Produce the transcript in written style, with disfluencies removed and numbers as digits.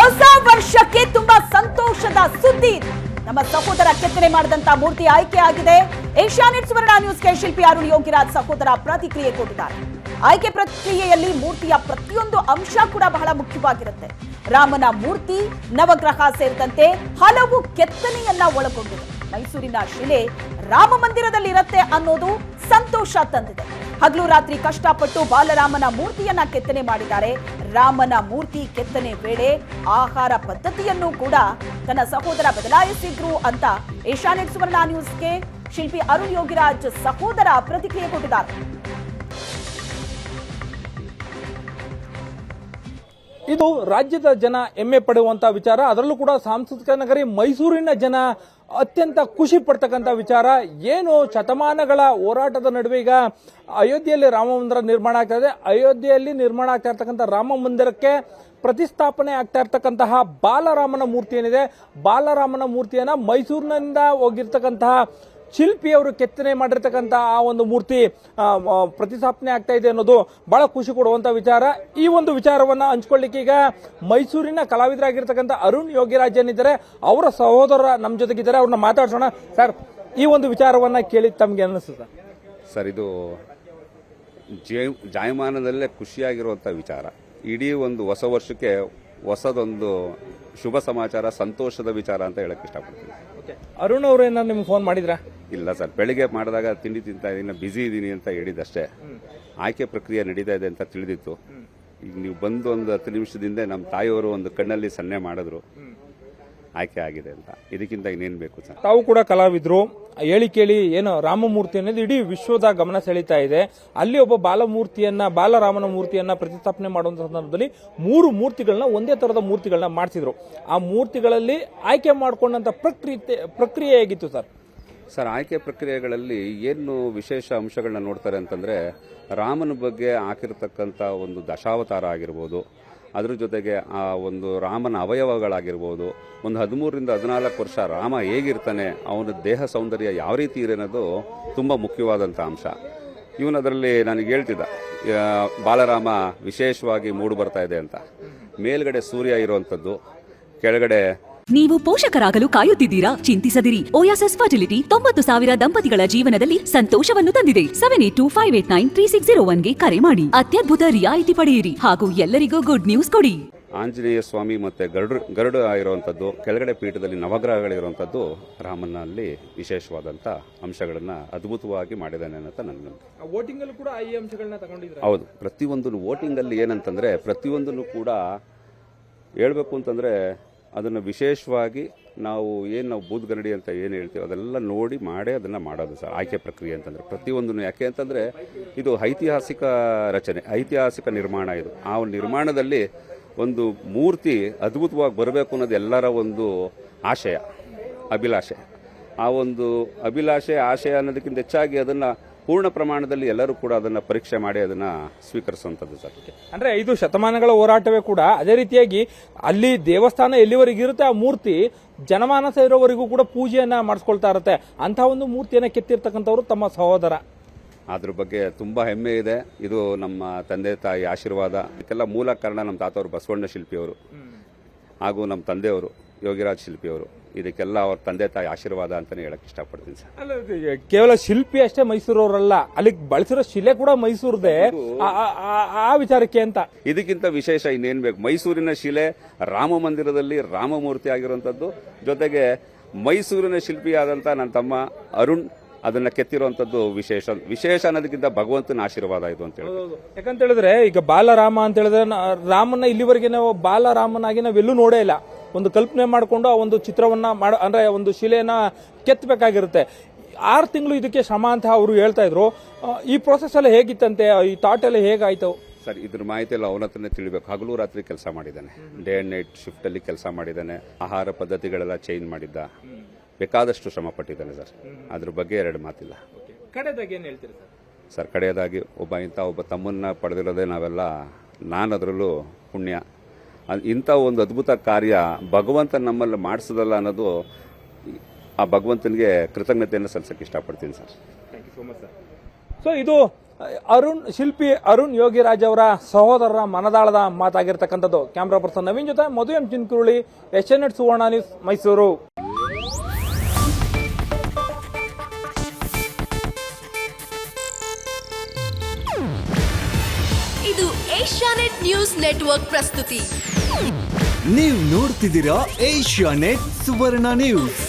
ಹೊಸ ವರ್ಷಕ್ಕೆ ತುಂಬಾ ಸಂತೋಷದ ಸುದ್ದಿ. ನಮ್ಮ ಸಹೋದರ ಕೆತ್ತನೆ ಮಾಡಿದಂತ ಮೂರ್ತಿ ಆಯ್ಕೆ ಆಗಿದೆ. ಏಷ್ಯಾನೆಟ್ ಸುವರ್ಣ ನ್ಯೂಸ್ಗೆ ಶಿಲ್ಪಿ ಅರುಣ್ ಯೋಗಿರಾಜ್ ಸಹೋದರ ಪ್ರತಿಕ್ರಿಯೆ ಕೊಟ್ಟಿದ್ದಾರೆ. ಆಯ್ಕೆ ಪ್ರಕ್ರಿಯೆಯಲ್ಲಿ ಮೂರ್ತಿಯ ಪ್ರತಿಯೊಂದು ಅಂಶ ಕೂಡ ಬಹಳ ಮುಖ್ಯವಾಗಿರುತ್ತೆ. ರಾಮನ ಮೂರ್ತಿ, ನವಗ್ರಹ ಸೇರಿದಂತೆ ಹಲವು ಕೆತ್ತನೆಯನ್ನ ಒಳಗೊಂಡಿದೆ. ಮೈಸೂರಿನ ಶಿಲೆ ರಾಮ ಮಂದಿರದಲ್ಲಿರುತ್ತೆ ಅನ್ನೋದು ಸಂತೋಷ ತಂದಿದೆ. ಹಗಲು ರಾತ್ರಿ ಕಷ್ಟಪಟ್ಟು ಬಾಲರಾಮನ ಮೂರ್ತಿಯನ್ನ ಕೆತ್ತನೆ ಮಾಡಿದ್ದಾರೆ. ರಾಮನ ಮೂರ್ತಿ ಕೆತ್ತನೆ ವೇಳೆ ಆಹಾರ ಪದ್ಧತಿಯನ್ನು ಕೂಡ ತನ್ನ ಸಹೋದರ ಬದಲಾಯಿಸಿದ್ರು ಅಂತ ಏಷ್ಯಾನೆಟ್ ಸುವರ್ಣ ನ್ಯೂಸ್ಗೆ ಶಿಲ್ಪಿ ಅರುಣ್ ಯೋಗಿರಾಜ್ ಸಹೋದರ ಪ್ರತಿಕ್ರಿಯೆ ಕೊಟ್ಟಿದ್ದಾರೆ. ಇದು ರಾಜ್ಯದ ಜನ ಹೆಮ್ಮೆ ಪಡುವಂತ ವಿಚಾರ. ಅದರಲ್ಲೂ ಕೂಡ ಸಾಂಸ್ಕೃತಿಕ ನಗರಿ ಮೈಸೂರಿನ ಜನ ಅತ್ಯಂತ ಖುಷಿ ಪಡ್ತಕ್ಕಂಥ ವಿಚಾರ. ಏನು ಶತಮಾನಗಳ ಹೋರಾಟದ ನಡುವೆ ಈಗ ಅಯೋಧ್ಯೆಯಲ್ಲಿ ರಾಮ ಮಂದಿರ ನಿರ್ಮಾಣ ಆಗ್ತಾ ಇದೆ. ಅಯೋಧ್ಯೆಯಲ್ಲಿ ನಿರ್ಮಾಣ ಆಗ್ತಾ ಇರ್ತಕ್ಕಂಥ ರಾಮ ಮಂದಿರಕ್ಕೆ ಪ್ರತಿಷ್ಠಾಪನೆ ಆಗ್ತಾ ಇರ್ತಕ್ಕಂತಹ ಬಾಲರಾಮನ ಮೂರ್ತಿ ಏನಿದೆ, ಬಾಲರಾಮನ ಮೂರ್ತಿಯನ್ನ ಮೈಸೂರಿನಿಂದ ಹೋಗಿರ್ತಕ್ಕಂತಹ ಶಿಲ್ಪಿಯವರು ಕೆತ್ತನೆ ಮಾಡಿರ್ತಕ್ಕಂಥ ಆ ಒಂದು ಮೂರ್ತಿ ಪ್ರತಿಷ್ಠಾಪನೆ ಆಗ್ತಾ ಇದೆ ಅನ್ನೋದು ಬಹಳ ಖುಷಿ ಕೊಡುವಂತ ವಿಚಾರ. ಈ ಒಂದು ವಿಚಾರವನ್ನ ಹಂಚ್ಕೊಳ್ಳಿಕ್ಕೆ ಈಗ ಮೈಸೂರಿನ ಕಲಾವಿದರಾಗಿರ್ತಕ್ಕಂಥ ಅರುಣ್ ಯೋಗಿರಾಜ್ ಏನಿದ್ದಾರೆ, ಅವರ ಸಹೋದರ ನಮ್ಮ ಜೊತೆಗಿದ್ದಾರೆ. ಅವ್ರನ್ನ ಮಾತಾಡ್ಸೋಣ. ಸರ್, ಈ ಒಂದು ವಿಚಾರವನ್ನ ಕೇಳಿ ತಮ್ಗೆ ಅನಿಸುತ್ತೆ? ಸರ್, ಇದು ಜಾಯಮಾನದಲ್ಲೇ ಖುಷಿಯಾಗಿರುವಂಥ ವಿಚಾರ. ಇಡೀ ಒಂದು ಹೊಸ ವರ್ಷಕ್ಕೆ ಹೊಸದೊಂದು ಶುಭ ಸಮಾಚಾರ, ಸಂತೋಷದ ವಿಚಾರ ಅಂತ ಹೇಳಕ್ ಇಷ್ಟಪಡ್ತೀನಿ. ಅರುಣ್ ಅವರು ಏನಾದ್ರು ನಿಮ್ಗೆ ಫೋನ್ ಮಾಡಿದ್ರಾ? ಇಲ್ಲ ಸರ್, ಬೆಳಿಗ್ಗೆ ಮಾಡಿದಾಗ ತಿಂಡಿ ತಿಂತಾ ಇದೀನಿ, ಬ್ಯುಸಿ ಇದ್ದೀನಿ ಅಂತ ಹೇಳಿದಷ್ಟೇ. ಆಯ್ಕೆ ಪ್ರಕ್ರಿಯೆ ನಡೀತಾ ಇದೆ ಅಂತ ತಿಳಿದಿತ್ತು. ಈಗ ನೀವು ಬಂದು ಒಂದು 10 ನಿಮಿಷದಿಂದ ನಮ್ಮ ತಾಯಿಯವರು ಒಂದು ಕಣ್ಣಲ್ಲಿ ಸನ್ನೆ ಮಾಡಿದ್ರು, ಆಯ್ಕೆ ಆಗಿದೆ ಅಂತ. ಇದಕ್ಕಿಂತ ಇನ್ನೇನು ಬೇಕು ಸರ್? ತಾವು ಕೂಡ ಕಲಾವಿದ್ರು. ಹೇಳಿ ಕೇಳಿ ಏನು ರಾಮಮೂರ್ತಿ ಅನ್ನೋದು ಇಡೀ ವಿಶ್ವದ ಗಮನ ಸೆಳೀತಾ ಇದೆ. ಅಲ್ಲಿ ಒಬ್ಬ ಬಾಲರಾಮನ ಮೂರ್ತಿಯನ್ನ ಪ್ರತಿಷ್ಠಾಪನೆ ಮಾಡುವಂತ ಸಂದರ್ಭದಲ್ಲಿ 3 ಮೂರ್ತಿಗಳನ್ನ ಒಂದೇ ತರದ ಮೂರ್ತಿಗಳನ್ನ ಮಾಡಿಸಿದ್ರು. ಆ ಮೂರ್ತಿಗಳಲ್ಲಿ ಆಯ್ಕೆ ಮಾಡಿಕೊಂಡಂತ ಪ್ರಕ್ರಿಯೆ ಹೇಗಿತ್ತು ಸರ್? ಸರ್, ಆಯ್ಕೆ ಪ್ರಕ್ರಿಯೆಗಳಲ್ಲಿ ಏನು ವಿಶೇಷ ಅಂಶಗಳನ್ನ ನೋಡ್ತಾರೆ ಅಂತಂದ್ರೆ, ರಾಮನ ಬಗ್ಗೆ ಹಾಕಿರ್ತಕ್ಕಂಥ ಒಂದು ದಶಾವತಾರ ಆಗಿರ್ಬೋದು, ಅದ್ರ ಜೊತೆಗೆ ಆ ಒಂದು ರಾಮನ ಅವಯವಗಳಾಗಿರ್ಬೋದು, ಒಂದು 13ರಿಂದ 14 ವರ್ಷ ರಾಮ ಹೇಗಿರ್ತಾನೆ, ಅವನ ದೇಹ ಸೌಂದರ್ಯ ಯಾವ ರೀತಿ ಇದೆ ಅನ್ನೋದು ತುಂಬ ಮುಖ್ಯವಾದಂಥ ಅಂಶ. ಅದರಲ್ಲಿ ನನಗೆ ಹೇಳ್ತಿದ್ದ, ಬಾಲರಾಮ ವಿಶೇಷವಾಗಿ ಮೂಡು ಬರ್ತಾ ಇದೆ ಅಂತ. ಮೇಲ್ಗಡೆ ಸೂರ್ಯ ಇರುವಂಥದ್ದು, ಕೆಳಗಡೆ ನೀವು ಪೋಷಕರಾಗಲು ಕಾಯುತ್ತಿದ್ದೀರಾ? ಚಿಂತಿಸದಿರಿ. ಓಯಾಸಿಸ್ ಫರ್ಟಿಲಿಟಿ 90,000 ದಂಪತಿಗಳ ಜೀವನದಲ್ಲಿ ಸಂತೋಷವನ್ನು ತಂದಿದೆ. 7825893601ಗೆ ಕರೆ ಮಾಡಿ. ಅತ್ಯದ್ಭುತ ರಿಯಾಯಿತಿ ಪಡೆಯಿರಿ ಹಾಗೂ ಎಲ್ಲರಿಗೂ ಗುಡ್ ನ್ಯೂಸ್ ಕೊಡಿ. ಆಂಜನೇಯ ಸ್ವಾಮಿ ಮತ್ತೆ ಗರುಡ ಇರುವಂಥದ್ದು, ಕೆಳಗಡೆ ಪೀಠದಲ್ಲಿ ನವಗ್ರಹಗಳಿರುವಂಥದ್ದು ರಾಮನಲ್ಲಿ ವಿಶೇಷವಾದಂಥ ಅಂಶಗಳನ್ನ ಅದ್ಭುತವಾಗಿ ಮಾಡಿದ್ದಾನೆ ಅಂತ ನನ್ನ ನಂಬಿಕೆ. ವೋಟಿಂಗ್ ಅಲ್ಲೂ ಕೂಡ ಈ ಅಂಶಗಳನ್ನ ತಗೊಂಡಿದ್ದಾರೆ. ಹೌದು, ಪ್ರತಿಯೊಂದು ವೋಟಿಂಗ್ ಅಲ್ಲಿ ಏನಂತಂದ್ರೆ, ಪ್ರತಿಯೊಂದನ್ನು ಕೂಡ ಹೇಳ್ಬೇಕು ಅಂತಂದ್ರೆ ಅದನ್ನು ವಿಶೇಷವಾಗಿ ನಾವು ಬೂತ್ ಗರಡಿ ಅಂತ ಏನು ಹೇಳ್ತೀವಿ ಅದೆಲ್ಲ ನೋಡಿ ಮಾಡೇ ಅದನ್ನು ಮಾಡೋದು ಸರ್. ಆಯ್ಕೆ ಪ್ರಕ್ರಿಯೆ ಅಂತಂದರೆ ಪ್ರತಿಯೊಂದನ್ನು, ಯಾಕೆ ಅಂತಂದರೆ ಇದು ಐತಿಹಾಸಿಕ ರಚನೆ, ಐತಿಹಾಸಿಕ ನಿರ್ಮಾಣ. ಇದು ಆ ನಿರ್ಮಾಣದಲ್ಲಿ ಒಂದು ಮೂರ್ತಿ ಅದ್ಭುತವಾಗಿ ಬರಬೇಕು ಅನ್ನೋದು ಎಲ್ಲರ ಒಂದು ಆಶಯ, ಅಭಿಲಾಷೆ. ಆ ಒಂದು ಅಭಿಲಾಷೆ, ಆಶಯ ಅನ್ನೋದಕ್ಕಿಂತ ಹೆಚ್ಚಾಗಿ ಅದನ್ನು ಪೂರ್ಣ ಪ್ರಮಾಣದಲ್ಲಿ ಎಲ್ಲರೂ ಕೂಡ ಅದನ್ನ ಪರೀಕ್ಷೆ ಮಾಡಿ ಅದನ್ನ ಸ್ವೀಕರಿಸುವಂತದ್ದು ಸರ್. ಅಂದ್ರೆ 5 ಶತಮಾನಗಳ ಹೋರಾಟವೇ ಕೂಡ ಅದೇ ರೀತಿಯಾಗಿ ಅಲ್ಲಿ ದೇವಸ್ಥಾನ ಎಲ್ಲಿವರೆಗೂ ಇರುತ್ತೆ ಆ ಮೂರ್ತಿ ಜನಮಾನಸ ಇರೋವರೆಗೂ ಕೂಡ ಪೂಜೆಯನ್ನ ಮಾಡಿಸ್ಕೊಳ್ತಾ ಇರುತ್ತೆ. ಅಂತ ಒಂದು ಮೂರ್ತಿಯನ್ನ ಕೆತ್ತಿರ್ತಕ್ಕಂಥವ್ರು ತಮ್ಮ ಸಹೋದರ. ಅದ್ರ ಬಗ್ಗೆ ತುಂಬಾ ಹೆಮ್ಮೆ ಇದೆ. ಇದು ನಮ್ಮ ತಂದೆ ತಾಯಿ ಆಶೀರ್ವಾದ. ಇದಕ್ಕೆಲ್ಲ ಮೂಲ ಕಾರಣ ನಮ್ಮ ತಾತವರು ಬಸವಣ್ಣ ಶಿಲ್ಪಿಯವರು ಹಾಗೂ ನಮ್ಮ ತಂದೆಯವರು ಯೋಗಿರಾಜ್ ಶಿಲ್ಪಿಯವರು. ಇದಕ್ಕೆಲ್ಲ ಅವ್ರ ತಂದೆ ತಾಯಿ ಆಶೀರ್ವಾದ ಅಂತಾನೆ ಹೇಳಕ್ ಇಷ್ಟಪಡ್ತೀನಿ ಸರ್. ಅಲ್ಲ, ಕೇವಲ ಶಿಲ್ಪಿ ಅಷ್ಟೇ ಮೈಸೂರವರಲ್ಲ, ಅಲ್ಲಿ ಬಳಸಿರೋ ಶಿಲೆ ಕೂಡ ಮೈಸೂರದೇ. ಆ ವಿಚಾರಕ್ಕೆ ಅಂತ ಇದಕ್ಕಿಂತ ವಿಶೇಷ ಇನ್ನೇನ್ ಬೇಕು? ಮೈಸೂರಿನ ಶಿಲೆ ರಾಮ ಮಂದಿರದಲ್ಲಿ ರಾಮಮೂರ್ತಿ ಆಗಿರುವಂತದ್ದು, ಜೊತೆಗೆ ಮೈಸೂರಿನ ಶಿಲ್ಪಿಯಾದಂತ ನನ್ನ ತಮ್ಮ ಅರುಣ್ ಅದನ್ನ ಕೆತ್ತಿರುವಂತದ್ದು ವಿಶೇಷ ಅನ್ನೋದಕ್ಕಿಂತ ಭಗವಂತನ ಆಶೀರ್ವಾದ ಇದು ಅಂತ ಹೇಳಿ. ಯಾಕಂತ ಹೇಳಿದ್ರೆ ಈಗ ಬಾಲರಾಮ ಅಂತ ಹೇಳಿದ್ರೆ ರಾಮನ ಇಲ್ಲಿವರೆಗೆ ನಾವು ಬಾಲರಾಮನಾಗಿ ನಾವೆಲ್ಲೂ ನೋಡೇ ಇಲ್ಲ. ಒಂದು ಕಲ್ಪನೆ ಮಾಡಿಕೊಂಡು ಆ ಒಂದು ಚಿತ್ರವನ್ನ ಅಂದ್ರೆ ಒಂದು ಶಿಲೆಯನ್ನ ಕೆತ್ತಬೇಕಾಗಿರುತ್ತೆ. 6 ತಿಂಗಳು ಇದಕ್ಕೆ ಶ್ರಮ ಅಂತ ಅವರು ಹೇಳ್ತಾ ಇದ್ರು. ಈ ಪ್ರೋಸೆಸ್ ಎಲ್ಲ ಹೇಗಿತ್ತಂತೆ? ಈ ಥಾಟ್ ಎಲ್ಲ ಹೇಗಾಯ್ತು ಸರ್? ಇದ್ರ ಮಾಹಿತಿ ಎಲ್ಲ ಅವನ ಹತ್ರನೇ ತಿಳಿಬೇಕು. ಹಗಲು ರಾತ್ರಿ ಕೆಲಸ ಮಾಡಿದ್ದಾನೆ, ಡೇ ಅಂಡ್ ನೈಟ್ ಶಿಫ್ಟ್ ಅಲ್ಲಿ ಕೆಲಸ ಮಾಡಿದ್ದಾನೆ. ಆಹಾರ ಪದ್ಧತಿಗಳೆಲ್ಲ ಚೇಂಜ್ ಮಾಡಿದ್ದ, ಬೇಕಾದಷ್ಟು ಶ್ರಮ ಪಟ್ಟಿದ್ದಾನೆ ಸರ್. ಅದ್ರ ಬಗ್ಗೆ 2 ಮಾತಿಲ್ಲ. ಕಡೆದಾಗಿ ಏನ್ ಹೇಳ್ತೀರಿ ಸರ್? ಕಡೆಯದಾಗಿ ಒಬ್ಬ ತಮ್ಮನ್ನ ಪಡೆದಿರೋದೇ ನಾವೆಲ್ಲ, ನಾನದ್ರಲ್ಲೂ ಪುಣ್ಯ. ಇಂಥ ಒಂದು ಅದ್ಭುತ ಕಾರ್ಯ ಭಗವಂತ ನಮ್ಮಲ್ಲಿ ಮಾಡಿಸೋದಲ್ಲ ಅನ್ನೋದು, ಆ ಭಗವಂತನಿಗೆ ಕೃತಜ್ಞತೆಯನ್ನು ಸಲ್ಲಿಸಕ್ಕೆ ಇಷ್ಟಪಡ್ತೀನಿ sir. Thank you so much sir. So ಇದು ಶಿಲ್ಪಿ ಅರುಣ್ ಯೋಗಿರಾಜ್ ಅವರ ಸಹೋದರರ ಮನದಾಳದ ಮಾತಾಗಿರ್ತಕ್ಕಂಥದ್ದು. ಕ್ಯಾಮ್ರಾ ಪರ್ಸನ್ ನವೀನ್ ಜೊತೆ ಮಧು ಎಂ ಚಿನ್ಕುರುಳಿ, SNN ಸುವರ್ಣ ನ್ಯೂಸ್, ಮೈಸೂರು. ಇದು ಏಷ್ಯಾನೆಟ್ ನ್ಯೂಸ್ ನೆಟ್ವರ್ಕ್ ಪ್ರಸ್ತುತಿ. ನೀವು ನೋಡ್ತಿದ್ದೀರಾ ಏಷ್ಯಾನೆಟ್ ಸುವರ್ಣ ನ್ಯೂಸ್.